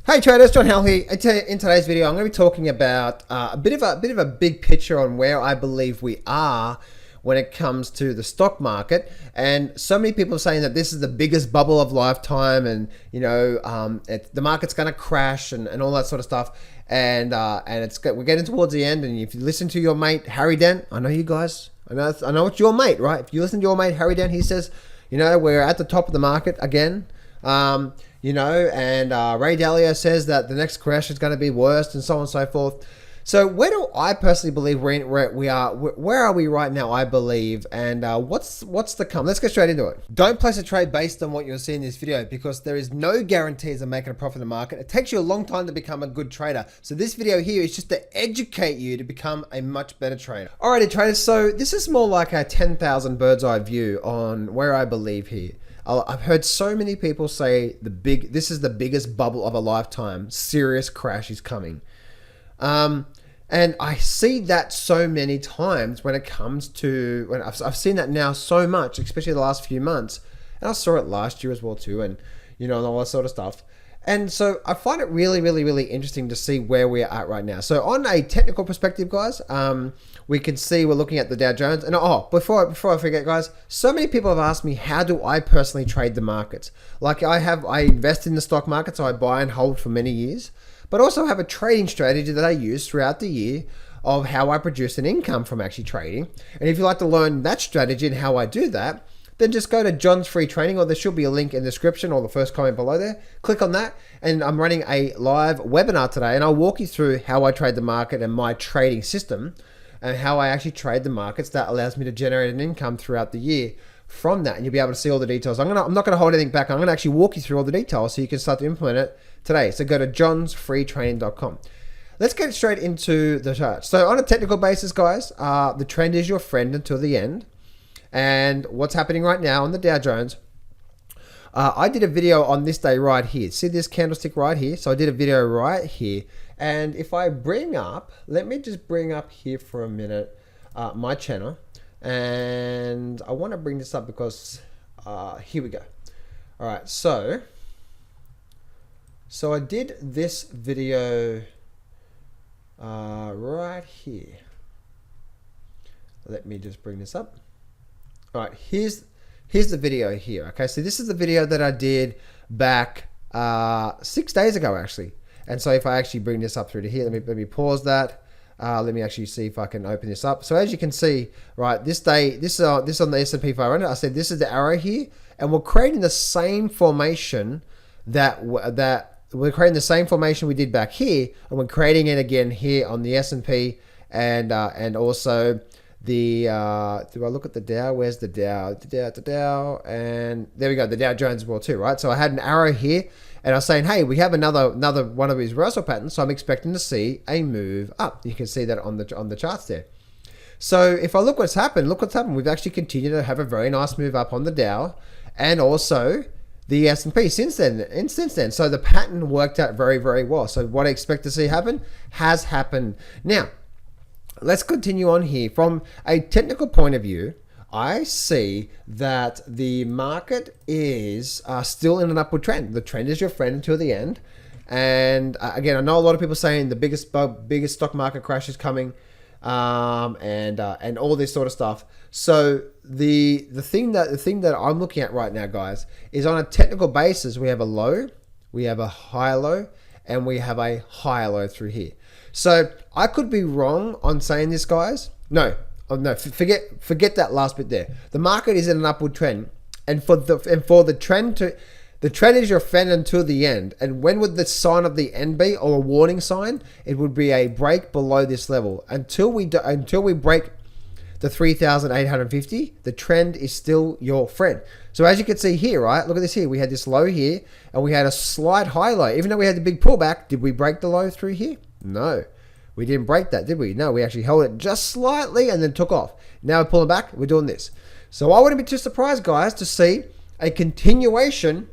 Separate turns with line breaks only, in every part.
Hey traders, John Howell here. In today's video, I'm going to be talking about a bit of a big picture on where I believe we are when it comes to the stock market. And so many people are saying that this is the biggest bubble of lifetime, and the market's going to crash and all that sort of stuff. And we're getting towards the end. And if you listen to your mate Harry Dent, I know you guys, I know it's your mate, right? If you listen to your mate Harry Dent, he says, we're at the top of the market again. And Ray Dalio says that the next crash is going to be worse, and so on and so forth. So where do I personally believe we are? Where are we right now, I believe, and what's to come? Let's get straight into it. Don't place a trade based on what you'll see in this video, because there is no guarantees of making a profit in the market. It takes you a long time to become a good trader. So this video here is just to educate you to become a much better trader. Alrighty traders, so this is more like a 10,000 bird's eye view on where I believe here. I've heard so many people say this is the biggest bubble of a lifetime. Serious crash is coming. And I see that so many times when it comes to, I've seen that now so much, especially the last few months. And I saw it last year as well too, and and all that sort of stuff. And so I find it really, really, really interesting to see where we're at right now. So on a technical perspective, guys, we can see we're looking at the Dow Jones. And before I forget, guys, so many people have asked me, how do I personally trade the markets? Like I invest in the stock market, so I buy and hold for many years, but also have a trading strategy that I use throughout the year of how I produce an income from actually trading. And if you'd like to learn that strategy and how I do that, then just go to John's free training, or there should be a link in the description or the first comment below there. Click on that, and I'm running a live webinar today, and I'll walk you through how I trade the market and my trading system, and how I actually trade the markets that allows me to generate an income throughout the year from that. And you'll be able to see all the details. I'm not going to hold anything back. I'm going to actually walk you through all the details so you can start to implement it today. So go to johnsfreetraining.com. Let's get straight into the chart. So on a technical basis, guys, the trend is your friend until the end. And what's happening right now on the Dow Jones, I did a video on this day right here. See this candlestick right here? So I did a video right here. And if I let me just bring up here for a minute, my channel. And I want to bring this up because here we go. All right, so I did this video right here. Let me just bring this up. All right, here's the video here. Okay, so this is the video that I did back 6 days ago, actually. And so if I actually bring this up through to here, let me pause that. Let me actually see if I can open this up. So as you can see, right, this on the S&P 500, I said this is the arrow here, and we're creating the same formation that we're creating the same formation we did back here, and we're creating it again here on the S&P, and also the do I look at the Dow? Where's the Dow? The Dow, and there we go, the Dow Jones as well too, right? So I had an arrow here, and I was saying, hey, we have another one of these reversal patterns, so I'm expecting to see a move up. You can see that on the charts there. So if I look what's happened, we've actually continued to have a very nice move up on the Dow, and also the S&P since then. So the pattern worked out very, very well. So what I expect to see happen has happened. Now, let's continue on here. From a technical point of view, I see that the market is still in an upward trend. The trend is your friend until the end. And again, I know a lot of people saying the biggest stock market crash is coming, and all this sort of stuff. So the thing that I'm looking at right now, guys, is on a technical basis, we have a low, we have a high low, and we have a higher low through here. So I could be wrong on saying this, guys. No, forget that last bit there. The market is in an upward trend, and for the trend is your friend until the end. And when would the sign of the end be, or a warning sign? It would be a break below this level. Until we break the 3,850, the trend is still your friend. So as you can see here, right? Look at this here. We had this low here, and we had a slight high low. Even though we had the big pullback, did we break the low through here? No, we didn't break that, did we? No, we actually held it just slightly and then took off. Now we're pulling back, we're doing this. So I wouldn't be too surprised, guys, to see a continuation.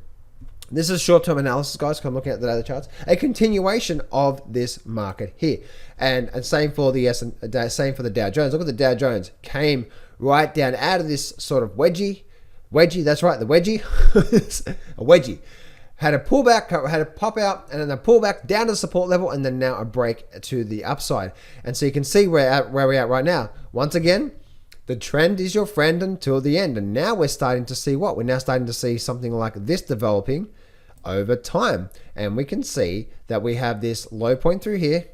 This is short-term analysis, guys, because I'm looking at the daily charts. A continuation of this market here. And same for the Dow Jones. Look at the Dow Jones. Came right down out of this sort of wedgie. That's right, the wedgie. A wedgie. had a pullback, had a pop out, and then a pullback down to the support level, and then now a break to the upside. And so you can see where we're at right now. Once again, the trend is your friend until the end. And now we're starting to see what? We're now starting to see something like this developing over time. And we can see that we have this low point through here.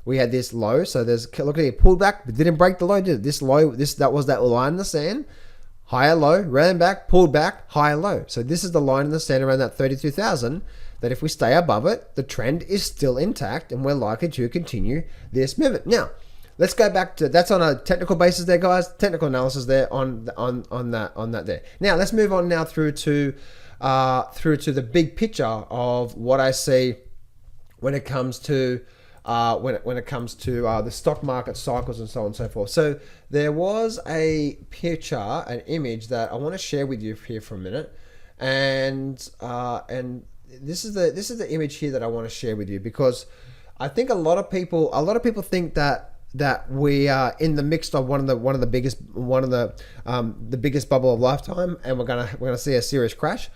We had this low. So there's, look at it, pulled back, but didn't break the low, did it? This low, that was that line in the sand. Higher low, ran back, pulled back, higher low. So this is the line in the sand around that 32,000 that if we stay above it, the trend is still intact and we're likely to continue this movement. Now, let's go back to, that's on a technical basis there, guys. Technical analysis there on that there. Now, let's move on now through to the big picture of what I see when it comes to the stock market cycles and so on and so forth. So there was a picture, an image that I want to share with you here for a minute, and this is the image here that I want to share with you, because I think a lot of people think that we are in the midst of one of the biggest bubble of lifetime, and we're gonna see a serious crash.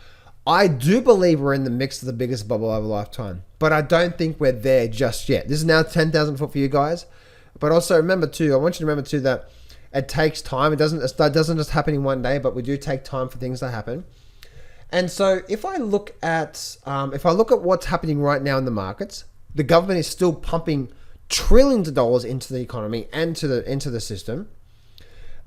I do believe we're in the midst of the biggest bubble of a lifetime, but I don't think we're there just yet. This is now 10,000 foot for you guys. But also remember too, I want you to remember too that it takes time. It doesn't just happen in one day, but we do take time for things to happen. And so if I look at what's happening right now in the markets, the government is still pumping trillions of dollars into the economy and into the system.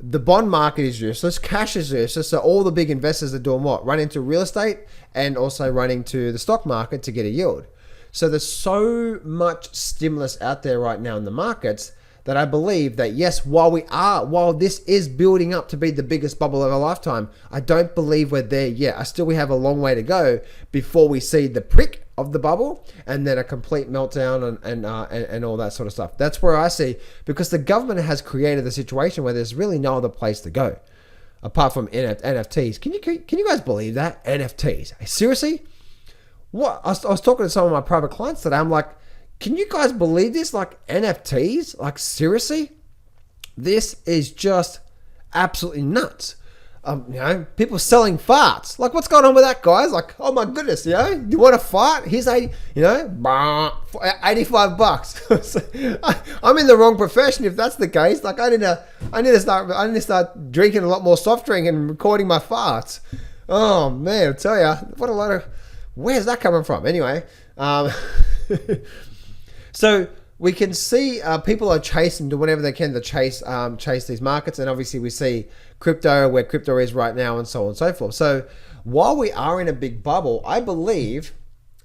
The bond market is useless. Cash is useless. So all the big investors are doing what? Running to real estate and also running to the stock market to get a yield. So there's so much stimulus out there right now in the markets that I believe that yes, while this is building up to be the biggest bubble of our lifetime, I don't believe we're there yet. We have a long way to go before we see the prick of the bubble and then a complete meltdown and all that sort of stuff. That's where I see, because the government has created a situation where there's really no other place to go apart from NFTs. Can you guys believe that? NFTs? Seriously? What? I was talking to some of my private clients today. I'm like, can you guys believe this? Like NFTs? Like seriously? This is just absolutely nuts. People selling farts. Like, what's going on with that, guys? Like, oh my goodness, you want a fart? Here's $85. I'm in the wrong profession if that's the case. Like, I need to start drinking a lot more soft drink and recording my farts. Oh man, I'll tell you, where's that coming from? Anyway, so we can see people are chasing, do whatever they can to chase these markets, and obviously we see crypto, where crypto is right now, and so on and so forth. So while we are in a big bubble, I believe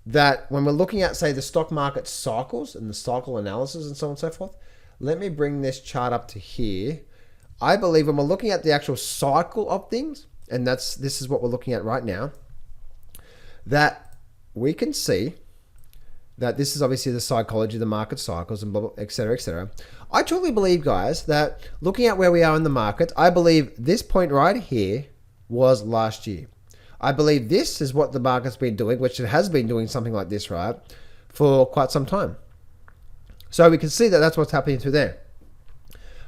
that when we're looking at, say, the stock market cycles and the cycle analysis and so on and so forth, let me bring this chart up to here. I believe when we're looking at the actual cycle of things, and this is what we're looking at right now, that we can see that this is obviously the psychology of the market cycles and blah, blah, et cetera, et cetera. I truly believe, guys, that looking at where we are in the market, I believe this point right here was last year. I believe this is what the market's been doing, which it has been doing something like this, right, for quite some time. So we can see that that's what's happening through there.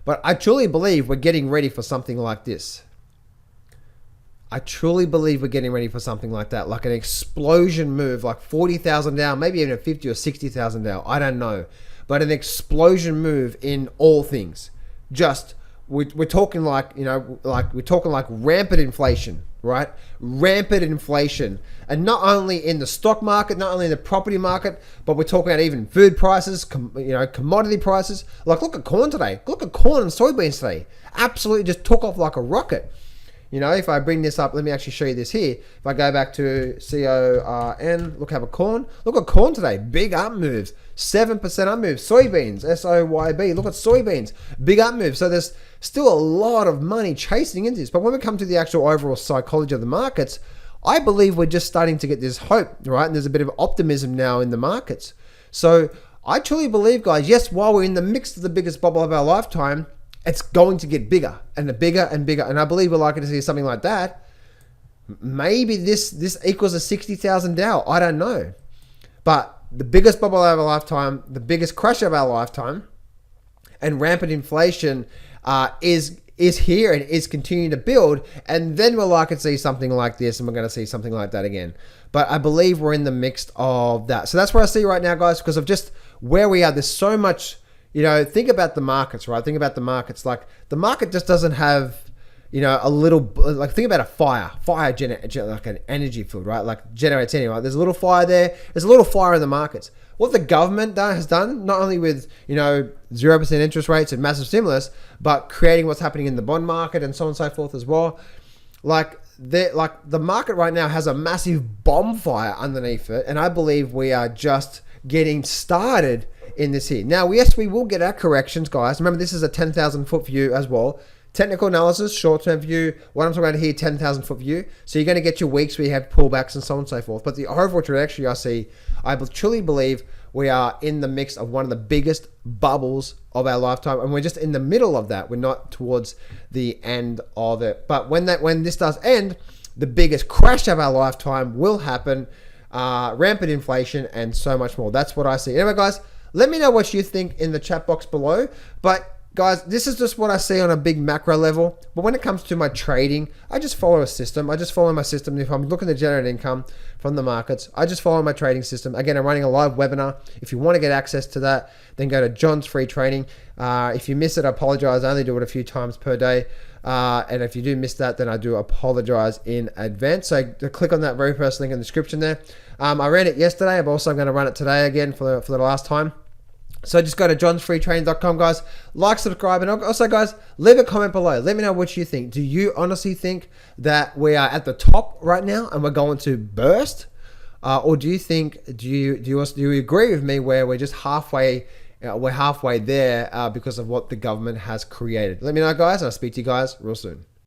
But I truly believe we're getting ready for something like this. I truly believe we're getting ready for something like that, like an explosion move, like 40,000 down, maybe even a 50 or 60,000 down. I don't know, but an explosion move in all things. Just we're talking like we're talking like rampant inflation, right? Rampant inflation, and not only in the stock market, not only in the property market, but we're talking about even food prices, commodity prices. Like look at corn today. Look at corn and soybeans today. Absolutely just took off like a rocket. If I bring this up, let me actually show you this here. If I go back to CORN, look at corn. Look at corn today. Big up moves. 7% up moves. Soybeans, SOYB. Look at soybeans. Big up moves. So there's still a lot of money chasing into this. But when we come to the actual overall psychology of the markets, I believe we're just starting to get this hope, right? And there's a bit of optimism now in the markets. So I truly believe, guys, yes, while we're in the midst of the biggest bubble of our lifetime, it's going to get bigger and bigger and bigger. And I believe we're likely to see something like that. Maybe this equals a 60,000 Dow. I don't know. But the biggest bubble of our lifetime, the biggest crash of our lifetime, and rampant inflation is is here and is continuing to build, and then we'll likely see something like this, and we're going to see something like that again. But I believe we're in the mix of that. So that's what I see right now, guys, because of just where we are. There's so much, think about the markets, right? Think about the markets. Like, the market just doesn't have, a little, like, think about a fire like an energy field, right? Like, generates energy, right? There's a little fire there. There's a little fire in the markets. What the government has done, not only with, 0% interest rates and massive stimulus, but creating what's happening in the bond market and so on and so forth as well. Like the market right now has a massive bonfire underneath it. And I believe we are just getting started in this here. Now, yes, we will get our corrections, guys. Remember, this is a 10,000 foot view as well. Technical analysis, short-term view. What I'm talking about here, 10,000 foot view. So you're going to get your weeks where you have pullbacks and so on and so forth. But the overall trajectory I see, I truly believe we are in the mix of one of the biggest bubbles of our lifetime. And we're just in the middle of that. We're not towards the end of it. But when this does end, the biggest crash of our lifetime will happen. Rampant inflation and so much more. That's what I see. Anyway, guys, let me know what you think in the chat box below. But guys, this is just what I see on a big macro level. But when it comes to my trading, I just follow a system. I just follow my system. If I'm looking to generate income from the markets, I just follow my trading system. Again, I'm running a live webinar. If you want to get access to that, then go to John's Free Training. If you miss it, I apologize. I only do it a few times per day. And if you do miss that, then I do apologize in advance. So click on that very first link in the description there. I ran it yesterday. I'm also going to run it today again for the last time. So just go to johnsfreetraining.com, guys. Like, subscribe, and also, guys, leave a comment below. Let me know what you think. Do you honestly think that we are at the top right now and we're going to burst, or do you think do you agree with me where we're just halfway? We're halfway there because of what the government has created. Let me know, guys. I'll speak to you guys real soon.